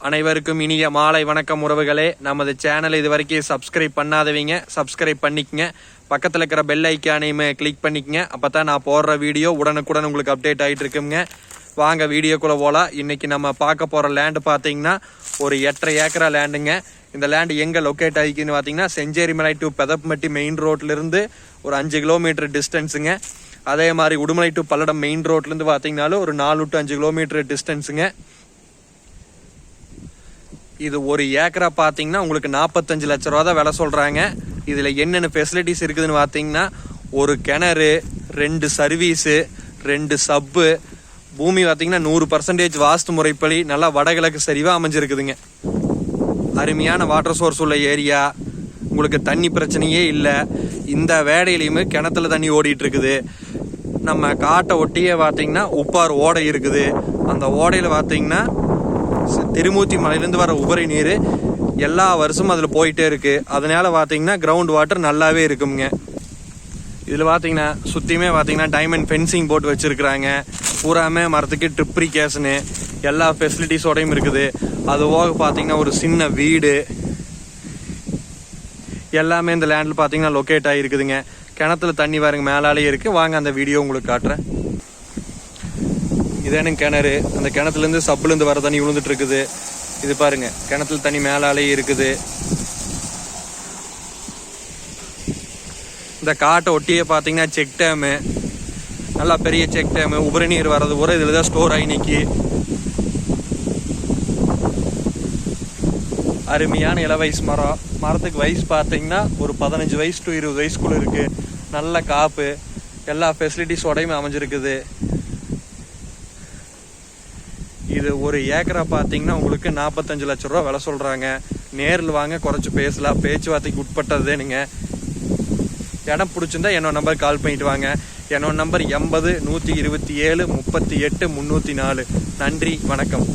அனைவருக்கும் இனிய மாலை வணக்கம் உறவுகளே. நமது சேனல் இது வரைக்கும் சப்ஸ்கிரைப் பண்ணாதவங்க சப்ஸ்கிரைப் பண்ணிக்கங்க. பக்கத்தில் இருக்கிற பெல் ஐக்கானையுமே கிளிக் பண்ணிக்கங்க. அப்போ தான் நான் போடுற வீடியோ உடனுக்குடன் உங்களுக்கு அப்டேட் ஆகிட்டு இருக்குங்க. வாங்க வீடியோக்குள்ளே போகலாம். இன்றைக்கி நம்ம பார்க்க போகிற லேண்டு பார்த்தீங்கன்னா ஒரு 8.5 ஏக்கரா லேண்டுங்க. இந்த லேண்டு எங்கே லொக்கேட் ஆகிக்குன்னு பார்த்தீங்கன்னா செஞ்சேரிமலை டு பெதப்பம்பட்டி மெயின் ரோட்லேருந்து ஒரு 5 கிலோமீட்டர் டிஸ்டன்ஸுங்க. அதே மாதிரி உடுமலை டு பல்லடம் மெயின் ரோட்லேருந்து பார்த்தீங்கன்னாலும் ஒரு 4 to 5 கிலோமீட்டர் டிஸ்டன்ஸுங்க. இது ஒரு ஏக்கரா பார்த்தீங்கன்னா உங்களுக்கு 45 லட்ச ரூபா தான் விலை சொல்கிறாங்க. இதில் என்னென்ன ஃபெசிலிட்டிஸ் இருக்குதுன்னு பார்த்தீங்கன்னா ஒரு கிணறு, 2 சர்வீஸு, 2 சப்பு, பூமி பார்த்தீங்கன்னா 100% வாஸ்து முறைப்படி நல்லா வடகிழக்கு சரிவாக அமைஞ்சிருக்குதுங்க. அருமையான வாட்டர் சோர்ஸ் உள்ள ஏரியா, உங்களுக்கு தண்ணி பிரச்சனையே இல்லை. இந்த வேடையிலையுமே கிணத்துல தண்ணி ஓடிட்டு இருக்குது. நம்ம காட்டை ஒட்டியே பார்த்தீங்கன்னா உப்பார் ஓடை இருக்குது. அந்த ஓடையில் பார்த்தீங்கன்னா திருமூர்த்தி மலையிலேருந்து வர உபரி நீர் எல்லா வருஷமும் அதில் போயிட்டே இருக்கு. அதனால பார்த்தீங்கன்னா கிரவுண்ட் வாட்டர் நல்லாவே இருக்குங்க. இதில் பார்த்தீங்கன்னா சுற்றியுமே பார்த்தீங்கன்னா டைமண்ட் ஃபென்சிங் போட்டு வச்சுருக்குறாங்க. பூராமே மரத்துக்கு ட்ரிப்ரிகேஷனு எல்லா ஃபெசிலிட்டிஸோடையும் இருக்குது. அது போக பார்த்தீங்கன்னா ஒரு சின்ன வீடு எல்லாமே இந்த லேண்டில் பார்த்தீங்கன்னா லொக்கேட் ஆகிருக்குதுங்க. கிணத்துல தண்ணி பாருங்க மேலாலே இருக்குது. வாங்க அந்த வீடியோ உங்களுக்கு காட்டுறேன். இதேனும் கிணறு, அந்த கிணத்துலேருந்து சப்புலேருந்து வர தண்ணி விழுந்துட்டு இருக்குது. இது பாருங்க கிணத்துல தண்ணி மேலாலே இருக்குது. இந்த காட்டை ஒட்டியே பார்த்தீங்கன்னா செக் டேமு, நல்லா பெரிய செக் டேமு, உபரி நீர் வர்றது கூட இதில் தான் ஸ்டோர் ஆகி நிற்கி. அருமையான இள வயசு மரம். மரத்துக்கு வயசு பார்த்தீங்கன்னா ஒரு 15 வயசு to 20 வயசுக்குள்ள இருக்கு. நல்ல காப்பு, எல்லா ஃபெசிலிட்டிஸோடையும் அமைஞ்சிருக்குது. இது ஒரு ஏக்கரா பார்த்தீங்கன்னா உங்களுக்கு 45 லட்ச ரூபா விலை சொல்கிறாங்க. நேரில் வாங்க குறைச்சி பேசலாம். பேச்சுவார்த்தைக்கு உட்பட்டதுனுங்க. இடம் பிடிச்சிருந்தா என்னோட நம்பர் கால் பண்ணிட்டு வாங்க. என்னோட நம்பர் 80 127 38 304. நன்றி, வணக்கம்.